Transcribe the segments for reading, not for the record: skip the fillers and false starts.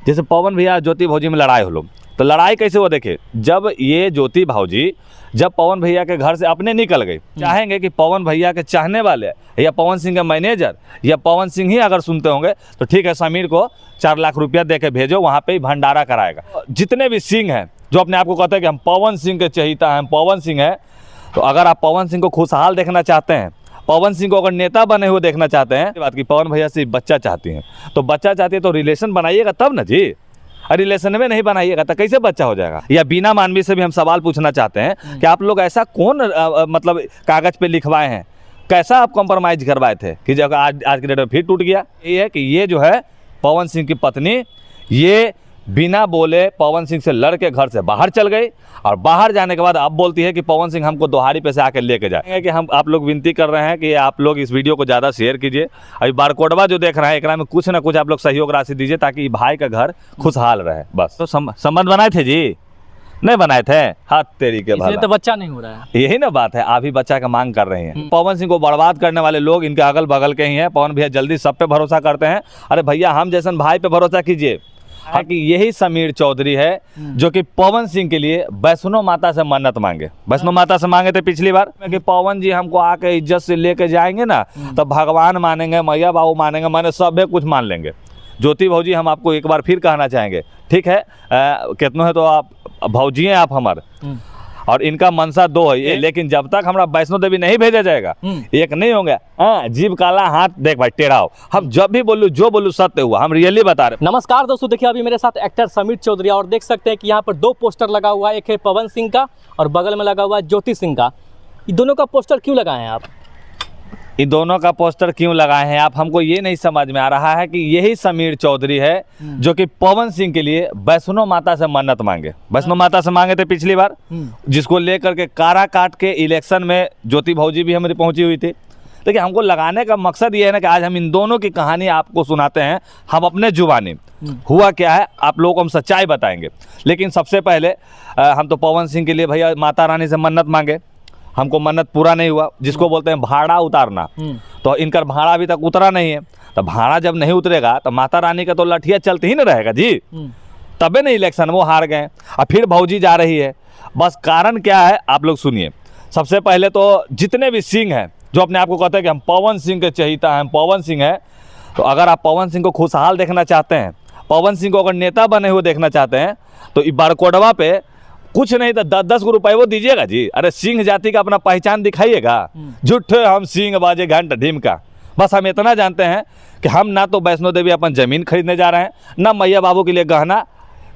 जैसे पवन भैया ज्योति भौजी में लड़ाई हो लो, तो लड़ाई कैसे हो देखिए, जब ये ज्योति भौजी जब पवन भैया के घर से अपने निकल गई, चाहेंगे कि पवन भैया के चाहने वाले या पवन सिंह के मैनेजर या पवन सिंह ही अगर सुनते होंगे तो ठीक है, समीर को 4 लाख रुपया दे के भेजो, वहाँ पे ही भंडारा कराएगा। जितने भी सिंह हैं जो अपने आप को कहते हैं कि हम पवन सिंह के चहेता हैं, हम पवन सिंह हैं, तो अगर आप पवन सिंह को खुशहाल देखना चाहते हैं, पवन सिंह को अगर नेता बने हुए देखना चाहते हैं, बात की पवन भैया से बच्चा चाहती हैं, तो बच्चा चाहती है तो रिलेशन बनाइएगा तब ना जी। रिलेशन में नहीं बनाइएगा तो कैसे बच्चा हो जाएगा। या बीना मानवी से भी हम सवाल पूछना चाहते हैं कि आप लोग ऐसा कौन मतलब कागज पे लिखवाए हैं, कैसा आप कॉम्प्रोमाइज करवाए थे कि जब आज की डेट में फिर टूट गया। ये है कि ये जो है पवन सिंह की पत्नी, ये बिना बोले पवन सिंह से लड़ के घर से बाहर चल गई, और बाहर जाने के बाद अब बोलती है कि पवन सिंह हमको दोहारी पे से आकर लेके जाए। कि हम आप लोग विनती कर रहे हैं कि आप लोग इस वीडियो को ज़्यादा शेयर कीजिए। अभी बारकोडवा जो देख रहे हैं, एकरा में कुछ ना कुछ आप लोग सहयोग राशि दीजिए ताकि भाई का घर खुशहाल रहे। बस तो संबंध बनाए थे जी, नहीं बनाए थे, हाथ तेरी के भला, तो बच्चा नहीं हो रहा है। यही ना बात है, आप ही बच्चा का मांग कर रहे हैं। पवन सिंह को बर्बाद करने वाले लोग इनके अगल बगल के ही हैं। पवन भैया जल्दी सब पे भरोसा करते हैं। अरे भैया, हम जैसन भाई पे भरोसा कीजिए। कि यही समीर चौधरी है जो कि पवन सिंह के लिए वैष्णो माता से मन्नत मांगे। वैष्णो माता से मांगे थे पिछली बार कि पवन जी हमको आके इज्जत से लेके जाएंगे ना, तो भगवान मानेंगे, मैया बाबू मानेंगे, माने सब कुछ मान लेंगे। ज्योति भौजी, हम आपको एक बार फिर कहना चाहेंगे, ठीक है, कितनों है तो आप भौजी हैं, आप हमारे, और इनका मनसा 2 है ये, लेकिन जब तक हमारा वैष्णो देवी नहीं भेजा जाएगा, एक नहीं होंगे। हाँ, जीभ काला हाथ देख भाई टेढ़ा हो। हम जब भी बोलूँ जो बोलूँ सत्य हुआ, हम रियली बता रहे। नमस्कार दोस्तों, देखिए अभी मेरे साथ एक्टर समीर चौधरी, और देख सकते हैं कि यहाँ पर 2 पोस्टर लगा हुआ है, एक है पवन सिंह का और बगल में लगा हुआ है ज्योति सिंह का। ये दोनों का पोस्टर क्यों लगाए हैं आप? इन दोनों का पोस्टर क्यों लगाए हैं आप, हमको ये नहीं समझ में आ रहा है कि यही समीर चौधरी है जो कि पवन सिंह के लिए वैष्णो माता से मन्नत मांगे। वैष्णो माता से मांगे थे पिछली बार, जिसको लेकर के कारा काट के इलेक्शन में ज्योति भौजी भी हमारी पहुंची हुई थी। देखिए, हमको लगाने का मकसद ये है ना कि आज हम इन दोनों की कहानी आपको सुनाते हैं, हम अपने जुबानी। हुआ क्या है आप लोगों को हम सच्चाई बताएंगे। लेकिन सबसे पहले हम तो पवन सिंह के लिए भैया माता रानी से मन्नत मांगे, हमको मन्नत पूरा नहीं हुआ, जिसको बोलते हैं भाड़ा उतारना। तो इनका भाड़ा अभी तक उतरा नहीं है, तो भाड़ा जब नहीं उतरेगा तो माता रानी का तो लठिया चलते ही ना रहेगा जी। तबे नहीं इलेक्शन वो हार गए, और फिर भौजी जा रही है। बस कारण क्या है आप लोग सुनिए। सबसे पहले तो जितने भी सिंह हैं जो अपने आप को कहते हैं कि हम पवन सिंह के चहेता हैं, हम पवन सिंह हैं, तो अगर आप पवन सिंह को खुशहाल देखना चाहते हैं, पवन सिंह को अगर नेता बने हुए देखना चाहते हैं, तो बारकोडवा पे कुछ नहीं तो 10-10 रुपए वो दीजिएगा जी। अरे सिंह जाति का अपना पहचान दिखाइएगा। झूठे हम सिंह बाजे घंटा ढीम का। बस हम इतना जानते हैं कि हम ना तो वैष्णो देवी अपन जमीन खरीदने जा रहे हैं, ना मैया बाबू के लिए गहना।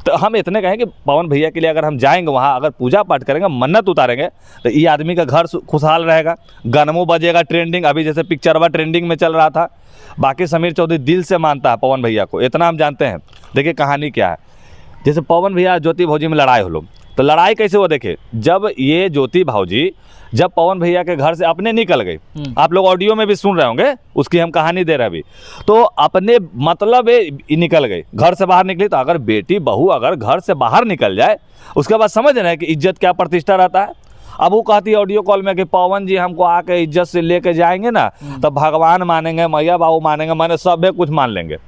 तो हम इतने कहें कि पवन भैया के लिए अगर हम जाएंगे वहाँ, अगर पूजा पाठ करेंगे, मन्नत उतारेंगे, तो ये आदमी का घर खुशहाल रहेगा, गानमो बजेगा ट्रेंडिंग, अभी जैसे पिक्चरवा ट्रेंडिंग में चल रहा था। बाकी समीर चौधरी दिल से मानता है पवन भैया को, इतना हम जानते हैं। देखिए कहानी क्या है। जैसे पवन भैया ज्योति भौजी में लड़ाई हो लो, तो लड़ाई कैसे हो देखिए, जब ये ज्योति भौजी जब पवन भैया के घर से अपने निकल गई, आप लोग ऑडियो में भी सुन रहे होंगे, उसकी हम कहानी दे रहे हैं अभी, तो अपने मतलब निकल गई, घर से बाहर निकली। तो अगर बेटी बहू अगर घर से बाहर निकल जाए, उसके बाद समझ रहे हैं कि इज्जत क्या प्रतिष्ठा रहता है। अब वो कहती है ऑडियो कॉल में कि पवन जी हमको आके इज्जत से लेके जाएंगे ना, तो भगवान मानेंगे, मैया बाबू मानेंगे, मैंने सब कुछ मान लेंगे।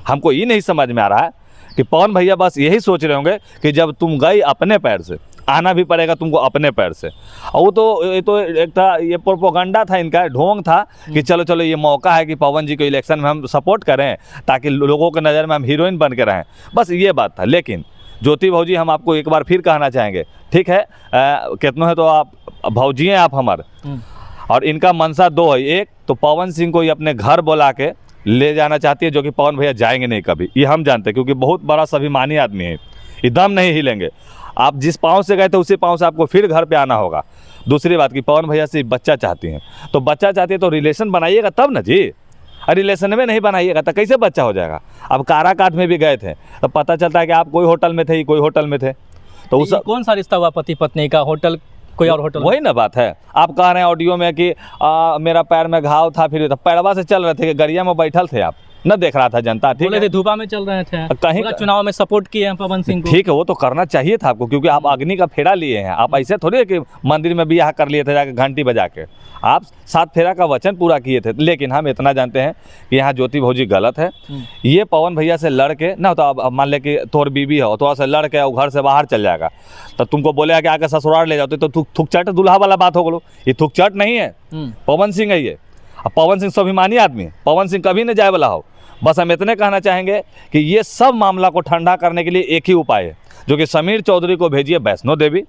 हमको ये नहीं समझ में आ रहा है कि पवन भैया बस यही सोच रहे होंगे कि जब तुम गई अपने पैर से, आना भी पड़ेगा तुमको अपने पैर से। और वो तो ये तो एक था, ये प्रोपोगंडा था इनका, ढोंग था कि चलो चलो ये मौका है कि पवन जी को इलेक्शन में हम सपोर्ट करें ताकि लोगों के नज़र में हम हीरोइन बन के रहें, बस ये बात था। लेकिन ज्योति भौजी, हम आपको एक बार फिर कहना चाहेंगे, ठीक है, कितनों है तो आप भौजी हैं, आप हमारे, और इनका मनसा 2 है। एक तो पवन सिंह को ये अपने घर बुला के ले जाना चाहती है, जो कि पवन भैया जाएंगे नहीं कभी, ये हम जानते हैं, क्योंकि बहुत बड़ा स्वाभिमानी आदमी है, ये दम नहीं हिलेंगे। आप जिस पाँव से गए थे उसी पाँव से आपको फिर घर पे आना होगा। दूसरी बात कि पवन भैया से बच्चा चाहती हैं, तो बच्चा चाहती है तो रिलेशन बनाइएगा तब ना जी। रिलेशन में नहीं बनाइएगा तो कैसे बच्चा हो जाएगा। अब काराकाट में भी गए थे तो पता चलता है कि आप कोई होटल में थे, कोई होटल में थे, तो उस कौन सा रिश्ता हुआ पति पत्नी का, होटल कोई और होटल? वही ना बात है। आप कह रहे हैं ऑडियो में कि मेरा पैर में घाव था, फिर तो पैरवा से चल रहे थे कि गरिया में बैठल थे आप, न देख रहा था जनता, ठीक बोले है। थे धूपा में चल रहे थे, कहीं पूरा चुनाव में सपोर्ट किए हैं पवन सिंह को। ठीक है, वो तो करना चाहिए था आपको, क्योंकि आप अग्नि का फेरा लिए हैं। आप ऐसे थोड़ी है कि मंदिर में बियाह कर लिए थे जाके घंटी बजा के। आप 7 फेरा का वचन पूरा किए थे। लेकिन हम इतना जानते हैं कि यहाँ ज्योति भौजी गलत है। ये पवन भैया से लड़ के ना, तो अब मान ले कि तोर बीबी हो, तो से लड़ के वो घर से बाहर चल जाएगा, तो तुमको बोलेगा कि आके ससुराल ले जाते, तो थुकचट दुल्हा वाला बात हो गलो। ये थुकचट नहीं है, पवन सिंह है ये। अब पवन सिंह स्वाभिमानी आदमी है, पवन सिंह कभी नहीं जाए वाला हो। बस हम इतने कहना चाहेंगे कि ये सब मामला को ठंडा करने के लिए एक ही उपाय है, जो कि समीर चौधरी को भेजिए वैष्णो देवी।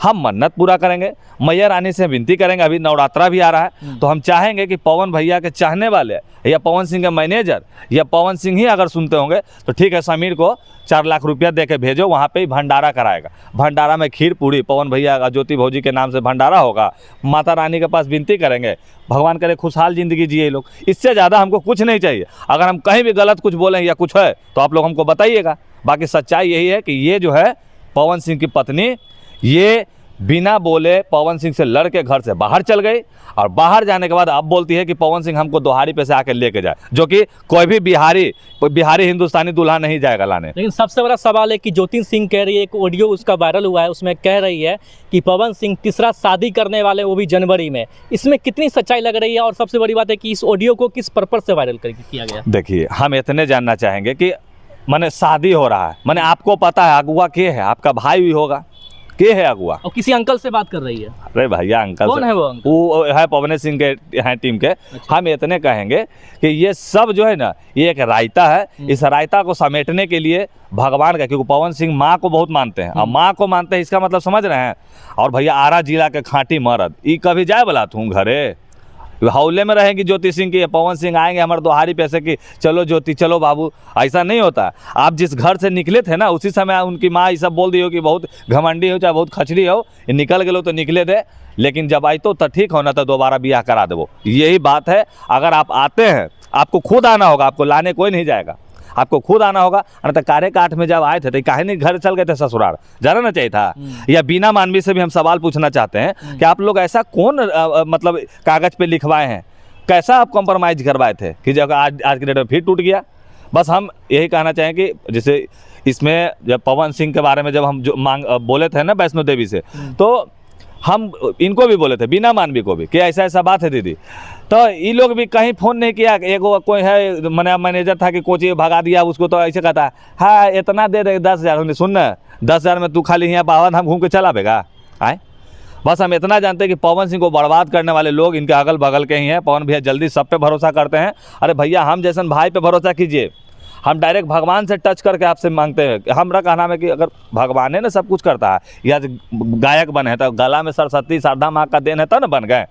हम मन्नत पूरा करेंगे, मैया रानी से विनती करेंगे। अभी नवरात्रा भी आ रहा है, तो हम चाहेंगे कि पवन भैया के चाहने वाले या पवन सिंह के मैनेजर या पवन सिंह ही अगर सुनते होंगे तो ठीक है, समीर को 4 लाख रुपया दे के भेजो, वहाँ पे ही भंडारा कराएगा। भंडारा में खीर पूरी, पवन भैया का ज्योति भौजी के नाम से भंडारा होगा। माता रानी के पास विनती करेंगे, भगवान करे खुशहाल जिंदगी जिए लोग। इससे ज़्यादा हमको कुछ नहीं चाहिए। अगर हम कहीं भी गलत कुछ बोलें या कुछ है तो आप लोग हमको बताइएगा। बाकी सच्चाई यही है कि ये जो है पवन सिंह की पत्नी, ये बिना बोले पवन सिंह से लड़ के घर से बाहर चल गई, और बाहर जाने के बाद अब बोलती है कि पवन सिंह हमको दोहारी पे से आके लेके जाए, जो कि कोई भी बिहारी हिंदुस्तानी दूल्हा नहीं जाएगा लाने। लेकिन सबसे बड़ा सवाल है कि ज्योति सिंह कह रही है, एक ऑडियो उसका वायरल हुआ है, उसमें कह रही है कि पवन सिंह तीसरा शादी करने वाले, वो भी जनवरी में। इसमें कितनी सच्चाई लग रही है? और सबसे बड़ी बात है कि इस ऑडियो को किस पर्पज से वायरल किया गया? देखिए, हम इतने जानना चाहेंगे कि माने शादी हो रहा है, माने आपको पता है अगुआ के है, आपका भाई भी होगा, के है अगुआ? और किसी अंकल से बात कर रही है। अरे भैया, अंकल कौन है वो अंकल? वो है पवन सिंह के हैं टीम के। हम इतने कहेंगे कि ये सब जो है ना, ये एक रायता है। इस रायता को समेटने के लिए भगवान का, क्योंकि पवन सिंह माँ को बहुत मानते हैं, और माँ को मानते हैं इसका मतलब समझ रहे हैं। और भैया, आरा जिला के खांटी मर्द, ये कभी जाए बोला तू घरे? हौले में रहेंगी ज्योति सिंह की, पवन सिंह आएंगे हमारे दोहारी पैसे की, चलो ज्योति चलो बाबू, ऐसा नहीं होता। आप जिस घर से निकले थे ना, उसी समय उनकी माँ ये सब बोल दी हो कि बहुत घमंडी हो, चाहे बहुत खचड़ी हो, निकल गए तो निकले दे, लेकिन जब आई तो ठीक हो ना, तो दोबारा ब्याह करा देवो। यही बात है। अगर आप आते हैं, आपको खुद आना होगा, आपको लाने कोई नहीं जाएगा, आपको खुद आना होगा। तो कारे काठ में जब आए थे तो काहे नहीं घर चल गए थे ससुराल? जाना ना चाहिए था। या बीना मानवी से भी हम सवाल पूछना चाहते हैं कि आप लोग ऐसा कौन मतलब कागज पे लिखवाए हैं, कैसा आप कॉम्प्रोमाइज करवाए थे कि जब आज की डेट में फिर टूट गया? बस हम यही कहना चाहें कि जैसे इसमें जब पवन सिंह के बारे में जब हम जो बोले थे ना वैष्णो देवी से, तो हम इनको भी बोले थे, बीना मानवी को भी, कि ऐसा ऐसा बात है दीदी। तो ये लोग भी कहीं फ़ोन नहीं किया। एगो कोई है मैनेजर था कि कोची भगा दिया उसको, तो ऐसे कहता है हाँ इतना दे दे 10,000। सुन ना, 10,000 में तू खाली यहाँ बावन हम घूम के चला बेगा आए। बस हम इतना जानते हैं कि पवन सिंह को बर्बाद करने वाले लोग इनके अगल बगल के ही हैं। पवन भैया जल्दी सब पे भरोसा करते हैं। अरे भैया, हम जैसन भाई पे भरोसा कीजिए। हम डायरेक्ट भगवान से टच करके आपसे मांगते हैं। हमारा कहना है कि अगर भगवान है ना सब कुछ करता है, या गायक बने हैं तो गला में सरस्वती शारदा माँ का देन है तब ना बन गए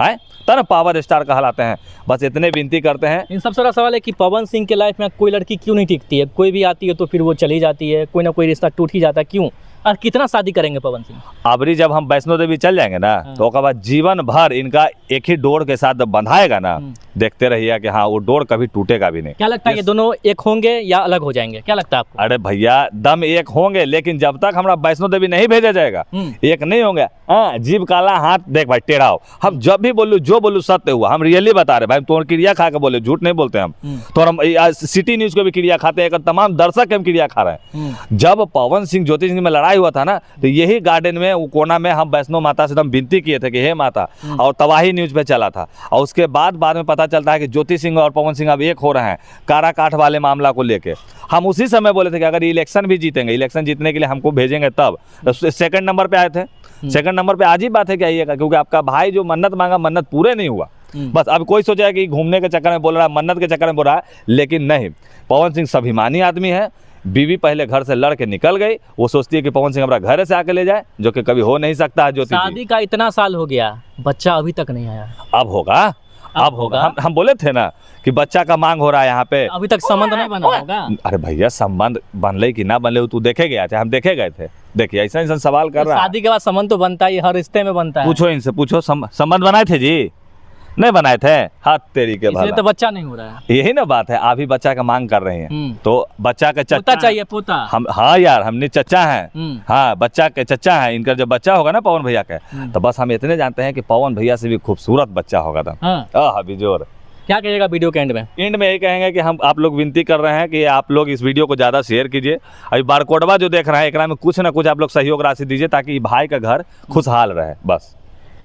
हैं, तब ना पावर स्टार कहलाते हैं। बस इतने विनती करते हैं। इन सबसे बड़ा सवाल है कि पवन सिंह के लाइफ में कोई लड़की क्यों नहीं टिकती है? कोई भी आती है तो फिर वो चली जाती है, कोई ना कोई रिश्ता टूट ही जाता है, क्यों? और कितना शादी करेंगे पवन सिंह? अबरी जब हम वैष्णो देवी चल जाएंगे ना, तो उसके बाद जीवन भर इनका एक ही डोर के साथ बंधाएगा ना, देखते रहिए कि हाँ वो डोर कभी टूटेगा भी नहीं। क्या लगता है ये दोनों एक होंगे या अलग हो जाएंगे? क्या लगता है आपको? अरे भैया, दम एक होंगे, लेकिन जब तक हमारा वैष्णो देवी नहीं भेजा जाएगा एक नहीं होंगे। हाँ, जीभ काला हाथ देख भाई टेढ़ा हो। हम जब भी बोलूँ जो बोलूँ सत्य हुआ, हम रियली बता रहे भाई। तुम क्रिया खा के बोले, झूठ नहीं बोलते हम। तो हम सिटी न्यूज को भी क्रिया खाते हैं, तमाम दर्शक हम क्रिया खा रहे हैं। जब पवन सिंह ज्योति सिंह में लड़ाई हुआ था ना, तो यही गार्डन में वो कोना में हम वैष्णो माता से हम विनती किए थे कि हे माता, और तबाही न्यूज पे चला था। और उसके बाद में पता चलता है कि ज्योति सिंह और पवन सिंह अब एक हो रहे हैं काराकाट वाले मामला को लेके। हम उसी समय बोले थे कि अगर इलेक्शन भी जीतेंगे, इलेक्शन जीतने के लिए हमको भेजेंगे तब। सेकंड नंबर पे आए थे। सेकंड नंबर पे आज ही बात है कि आइएगा, क्योंकि आपका भाई जो मन्नत मांगा, मन्नत पूरे नहीं हुआ। बस अब कोई सोचा कि घूमने के चक्कर में बोल रहा है, मन्नत के चक्कर में बोल रहा है, लेकिन नहीं। पवन सिंह स्वाभिमानी आदमी है। बीवी पहले घर से लड़ के निकल गई, वो सोचती है कि पवन सिंह हमारा घर से आके ले जाए, जो कि कभी हो नहीं सकता है। ज्योति शादी का इतना साल हो गया, बच्चा अभी तक नहीं आया। अब होगा, अब होगा। हम बोले थे ना कि बच्चा का मांग हो रहा है यहाँ पे। अभी तक संबंध नहीं बना होगा। अरे भैया, संबंध बनले कि ना बनले तू देखे गया थे, हम देखे गए थे। देखिए ऐसा ऐसा सवाल कर रहा है। शादी के बाद संबंध तो बनता ही, हर रिश्ते में बनता है। पूछो इनसे, पूछो संबंध बनाए थे जी? नहीं बनाए थे। हाथ तेरी के भला, तो बच्चा नहीं हो रहा है। यही ना बात है। आप ही बच्चा का मांग कर रहे हैं, तो बच्चा का पोता चाहिए, पोता। हम हाँ यार, हमने चचा हैं। हाँ, बच्चा के चचा हैं। इनका जब बच्चा होगा ना पवन भैया का, तो बस हम इतने जानते हैं कि पवन भैया से भी खूबसूरत बच्चा होगा था। हाँ बिजोर, क्या कहिएगा वीडियो के एंड में? एंड में यही कहेंगे कि हम आप लोग विनती कर रहे हैं कि आप लोग इस वीडियो को ज़्यादा शेयर कीजिए। अभी बारकोडवा जो देख रहे हैं एकरा में कुछ ना कुछ आप लोग सहयोग राशि दीजिए ताकि भाई का घर खुशहाल रहे बस।